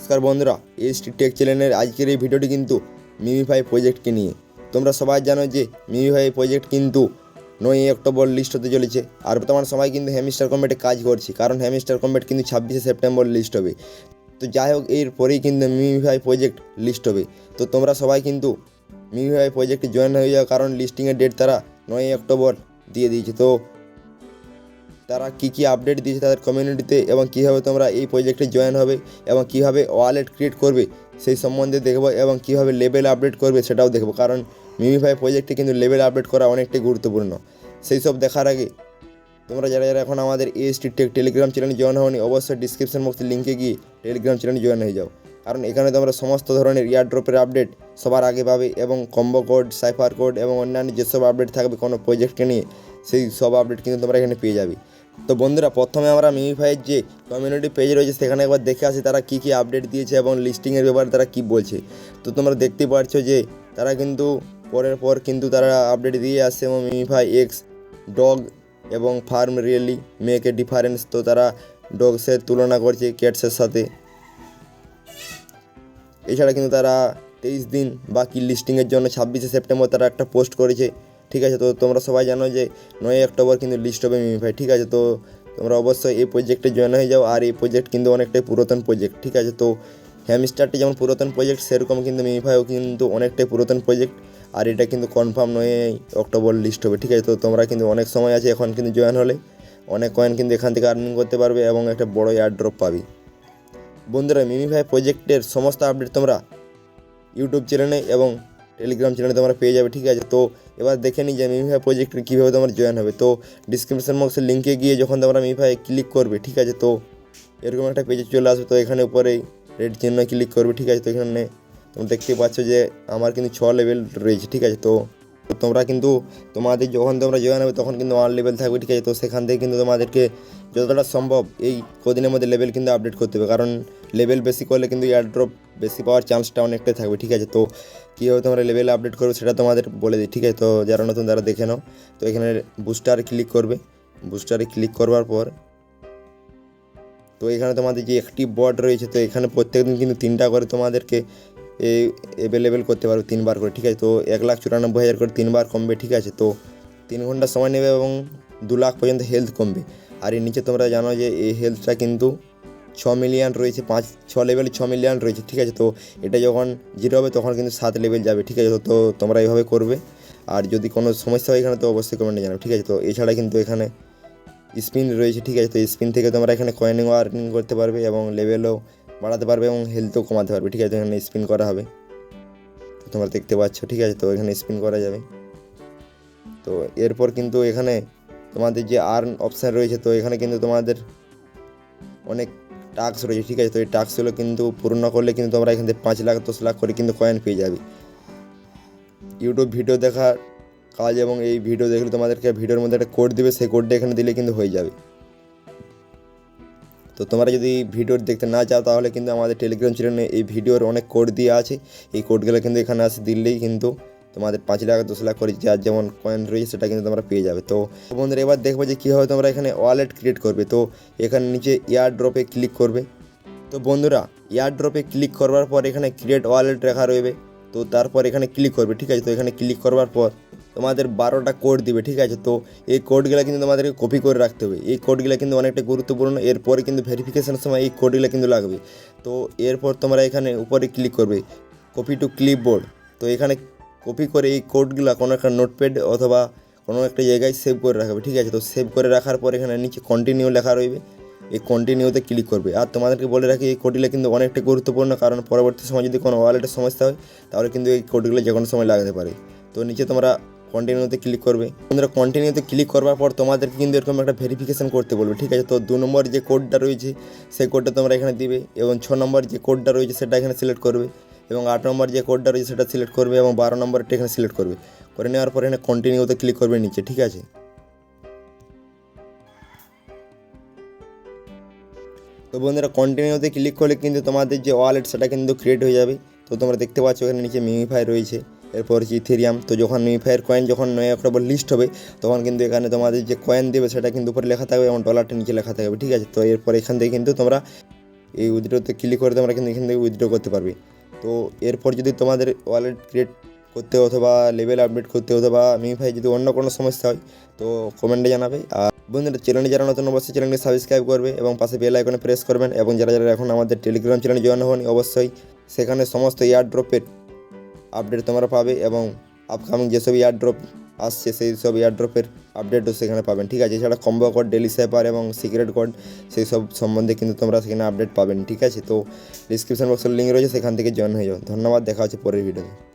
নমস্কার বন্ধুরা, ST take চ্যানেলের আজকের এই ভিডিওটি কিন্তু মিমিফাই প্রজেক্টকে নিয়ে। তোমরা সবাই জানো যে মিমিফাই প্রজেক্ট কিন্তু 9ই অক্টোবর লিস্ট হতে চলেছে। আর বর্তমান সময় কিন্তু হ্যামস্টার কম্ব্যাটে কাজ করছি, কারণ হ্যামস্টার কম্ব্যাট কিন্তু 26শে সেপ্টেম্বর লিস্ট হবে। তো যাই হোক, এর পরেই কিন্তু মিমিফাই প্রজেক্ট লিস্ট হবে। তো তোমরা সবাই কিন্তু মিমিফাই প্রজেক্টে জয়েন হয়ে যাও, কারণ লিস্টিংয়ের ডেট তারা 9ই অক্টোবর দিয়ে দিয়েছে। তো তারা কী আপডেট দিয়েছে তাদের কমিউনিটিতে, এবং কীভাবে তোমরা এই প্রজেক্টে জয়েন হবে এবং কীভাবে ওয়ালেট ক্রিয়েট করবে সেই সম্বন্ধে দেখব, এবং কীভাবে লেভেল আপডেট করবে সেটাও দেখব। কারণ মিমিফাই প্রজেক্টে কিন্তু লেভেল আপডেট করা অনেকটাই গুরুত্বপূর্ণ। সেই সব দেখার আগে তোমরা যারা এখন আমাদের এএসটি টেক টেলিগ্রাম চ্যানেলে জয়েন হওনি, অবশ্যই ডিসক্রিপশন বক্সে লিঙ্কে গিয়ে টেলিগ্রাম চ্যানেলে জয়েন হয়ে যাও। কারণ এখানে তোমরা সমস্ত ধরনের এয়ারড্রপের আপডেট সবার আগে পাবে, এবং কম্বো কোড, সাইফার কোড এবং অন্যান্য যেসব আপডেট থাকবে কোনো প্রজেক্টকে নিয়ে, সেই সব আপডেট কিন্তু তোমরা এখানে পেয়ে যাবে। তো বন্ধুরা, প্রথমে আমরা মিমিফাইয়ের যে কমিউনিটি পেজ রয়েছে সেখানে একবার দেখে আসি তারা কী আপডেট দিয়েছে এবং লিস্টিংয়ের ব্যাপারে তারা কী বলছে। তো তোমরা দেখতে পাচ্ছ যে তারা কিন্তু পরের পর কিন্তু তারা আপডেট দিয়ে আসছে, এবং মিমিফাই এক্স ডগ এবং farm really make a difference. তো তারা ডগসের তুলনা করছে ক্যাটসের সাথে। এছাড়া কিন্তু তারা 23 দিন বাকি লিস্টিংয়ের জন্য 26শে সেপ্টেম্বর তারা একটা পোস্ট করেছে। ঠিক আছে, তো তোমরা সবাই জানো যে 9ই অক্টোবর কিন্তু লিস্ট হবে মিমিফাই। ঠিক আছে, তো তোমরা অবশ্যই এই প্রজেক্টে জয়েন হয়ে যাও। আর এই প্রজেক্ট কিন্তু অনেকটাই পুরাতন প্রজেক্ট। ঠিক আছে, তো হ্যামস্টারটি যেমন পুরাতন প্রজেক্ট, সেরকম কিন্তু মিমিফাইও কিন্তু অনেকটাই পুরাতন প্রজেক্ট। আর এটা কিন্তু কনফার্ম 9ই অক্টোবর লিস্ট হবে। ঠিক আছে, তো তোমরা কিন্তু অনেক সময় আছে এখন কিন্তু জয়েন হলে অনেক কয়েন কিন্তু এখান থেকে আর্নিং করতে পারবে এবং একটা বড় এয়ারড্রপ পাবে। বন্ধুরা, মিমিফাই প্রজেক্টের সমস্ত আপডেট তোমরা ইউটিউব চ্যানেলে এবং টেলিগ্রাম চ্যানেলে তোমরা পেয়ে যাবে। ঠিক আছে, তো এবার দেখে নিই যে মিমিফাই প্রজেক্টে কীভাবে তোমরা জয়েন হবে। তো ডিসক্রিপশন বক্সের লিঙ্কে গিয়ে যখন তোমরা মিমিফাই ক্লিক করবে, ঠিক আছে, তো এরকম একটা পেজে চলে আসবে। তো এখানে উপরেই রেড চিহ্ন ক্লিক করবে। ঠিক আছে, তো এখানে তোমরা দেখতে পাচ্ছ যে আমার কিন্তু 6 লেভেল রয়েছে। ঠিক আছে, তো তোমরা কিন্তু তোমাদের যখন তোমরা জয়েন হবে তখন কিন্তু 1 লেভেল থাকবে। ঠিক আছে, তো সেখান থেকে কিন্তু তোমাদেরকে যতটা সম্ভব এই কদিনের মধ্যে লেভেল কিন্তু আপডেট করতে হবে, কারণ লেভেল বেশি করলে কিন্তু এয়ারড্রপ বেশি পাওয়ার চান্সটা অনেকটাই থাকবে। ঠিক আছে, তো কীভাবে তোমরা লেভেল আপডেট করবে সেটা তোমাদের বলে দিই। ঠিক আছে, তো যারা নতুন তারা দেখে নাও। তো এখানে বুস্টারে ক্লিক করবে। বুস্টারে ক্লিক করবার পর তো এখানে তোমাদের যে অ্যাক্টিভ বট রয়েছে, তো এখানে প্রত্যেকদিন কিন্তু 3টা করে তোমাদেরকে অ্যাভেলেবেল করতে পারবে 3বার করে। ঠিক আছে, তো 1,94,000 করে 3বার কমবে। ঠিক আছে, তো 3 ঘন্টা সময় নেবে এবং 2 লাখ পর্যন্ত হেলথ কমবে। আর এর নিচে তোমরা জানো যে এই হেলথটা কিন্তু 6 মিলিয়ন রয়েছে, 6 লেভেলে 6 মিলিয়ন রয়েছে। ঠিক আছে, তো এটা যখন 0 হবে তখন কিন্তু 7 লেভেল যাবে। ঠিক আছে, তো তোমরা এইভাবে করবে। আর যদি কোনো সমস্যা হয় এখানে তো অবশ্যই কমেন্টে জানাবে। ঠিক আছে, তো এছাড়া কিন্তু এখানে স্পিন রয়েছে। ঠিক আছে, তো স্পিন থেকে তোমরা এখানে কয়েনিংও আর্নিং করতে পারবে এবং লেভেলও বাড়াতে পারবে এবং হেলথও কমাতে পারবে। ঠিক আছে, এখানে স্পিন করা হবে, তোমরা দেখতে পাচ্ছ। ঠিক আছে, তো এখানে স্পিন করা যাবে। তো এরপর কিন্তু এখানে তোমাদের যে আর্ন অপশান রয়েছে, তো এখানে কিন্তু তোমাদের অনেক টাস্ক রয়েছে। ঠিক আছে, তো এই টাস্কগুলো কিন্তু পূর্ণ করলে কিন্তু তোমরা এখান থেকে 5 লাখ 10 লাখ করে কিন্তু কয়েন পেয়ে যাবে। ইউটিউব ভিডিও দেখার কাজ, এবং এই ভিডিও দেখলে তোমাদেরকে ভিডিওর মধ্যে একটা কোড দেবে, সেই কোডটা এখানে দিলে কিন্তু হয়ে যাবে। তো তোমরা যদি ভিডিও দেখতে না চাও তাহলে কিন্তু আমাদের টেলিগ্রাম চ্যানেলে এই ভিডিওর অনেক কোড দিয়ে আছে। এই কোডগুলো কিন্তু এখানে আসে দিলেই কিন্তু তোমাদের 5 লাখ 10 লাখ করে যার যেমন কয়েন রয়েছে সেটা কিন্তু তোমরা পেয়ে যাবে। তো বন্ধুরা, এবার দেখবো যে কীভাবে তোমরা এখানে ওয়ালেট ক্রিয়েট করবে। তো এখানে নিচে এয়ার ড্রপে ক্লিক করবে। তো বন্ধুরা, এয়ার ড্রপে ক্লিক করবার পর এখানে ক্রিয়েট ওয়ালেট লেখা রয়েবে। তো তারপর এখানে ক্লিক করবে। ঠিক আছে, তো এখানে ক্লিক করবার পর তোমাদের 12টা কোড দিবে। ঠিক আছে, তো এই কোডগুলো কিন্তু তোমাদেরকে কপি করে রাখতে হবে। এই কোডগুলো কিন্তু অনেকটা গুরুত্বপূর্ণ। এরপরে কিন্তু ভেরিফিকেশনের সময় এই কোডগুলো কিন্তু লাগবে। তো এরপর তোমরা এখানে উপরে ক্লিক করবে কপি টু ক্লিপবোর্ড। তো এখানে কপি করে এই কোডগুলো কোনো একটা নোটপ্যাড অথবা কোনো একটা জায়গায় সেভ করে রাখবে। ঠিক আছে, তো সেভ করে রাখার পর এখানে নিচে কন্টিনিউ লেখা রয়েবে, এই কন্টিনিউতে ক্লিক করবে। আর তোমাদেরকে বলে রাখি এই কোডগুলো কিন্তু অনেকটা গুরুত্বপূর্ণ, কারণ পরবর্তী সময় যদি কোনো ওয়ালেটের সমস্যা হয় তাহলে কিন্তু এই কোডগুলো যে কোনো সময় লাগাতে পারে। তো নিচে তোমরা কন্টিনিউতে ক্লিক করবে। তোমরা কন্টিনিউতে ক্লিক করবার পর তোমাদেরকে কিন্তু এরকম একটা ভেরিফিকেশন করতে বলবে। ঠিক আছে, তো 2 নম্বর যে কোডটা রয়েছে সেই কোডটা তোমরা এখানে দিবে, এবং 6 নম্বর যে কোডটা রয়েছে সেটা এখানে সিলেক্ট করবে, এবং 8 নম্বর যে কোডটা রয়েছে সেটা সিলেক্ট করবে, এবং 12 নম্বরটা এখানে সিলেক্ট করবে। করে নেওয়ার পর এখানে কন্টিনিউতে ক্লিক করবে নিচে। ঠিক আছে, তো বন্ধুরা, কন্টিনিউতে ক্লিক করলে কিন্তু তোমাদের যে ওয়ালেট সেটা কিন্তু ক্রিয়েট হয়ে যাবে। তো তোমরা দেখতে পাচ্ছ এখানে নিচে মিমিফাই রয়েছে, এরপর হচ্ছে ইথেরিয়াম। তো যখন মিমিফাইয়ের কয়েন যখন 9 অক্টোবর লিস্ট হবে তখন কিন্তু এখানে তোমাদের যে কয়েন দেবে সেটা কিন্তু উপরে লেখা থাকবে এবং ডলারটা নিচে লেখা থাকবে। ঠিক আছে, তো এরপর এখান থেকে কিন্তু তোমরা এই উইথড্রোতে ক্লিক করে তোমরা কিন্তু এখান থেকে উইথড্র করতে পারবে। তো এরপর যদি তোমাদের ওয়ালেট ক্রিয়েট করতে অথবা লেভেল আপডেট করতে অথবা মিমিফাই যদি অন্য কোনো সমস্যা হয় তো কমেন্টে জানাবে। আর বন্ধুরা চ্যানেলে যারা নতুন অবশ্যই চ্যানেলটি সাবস্ক্রাইব করবে এবং পাশে বেল আইকনে প্রেস করবেন। এবং যারা যারা এখন আমাদের টেলিগ্রাম চ্যানেলে জয়েন হন অবশ্যই সেখানে সমস্ত এয়ারড্রপের আপডেট তোমরা পাবে এবং আপকামিং যেসব এয়ারড্রপ আসছে সেই সব এয়ারড্রপের আপডেটও সেখানে পাবেন, ঠিক আছে। এছাড়া কম্বো কোড, ডেলি সেপার এবং সিক্রেট কোড সেই সব সম্বন্ধে কিন্তু তোমরা সেখানে আপডেট পাবেন, ঠিক আছে। তো ডিসক্রিপশন বক্সের লিঙ্ক রয়েছে, সেখান থেকে জয়েন হয়ে যাও। ধন্যবাদ, দেখা হচ্ছে পরের ভিডিওতে।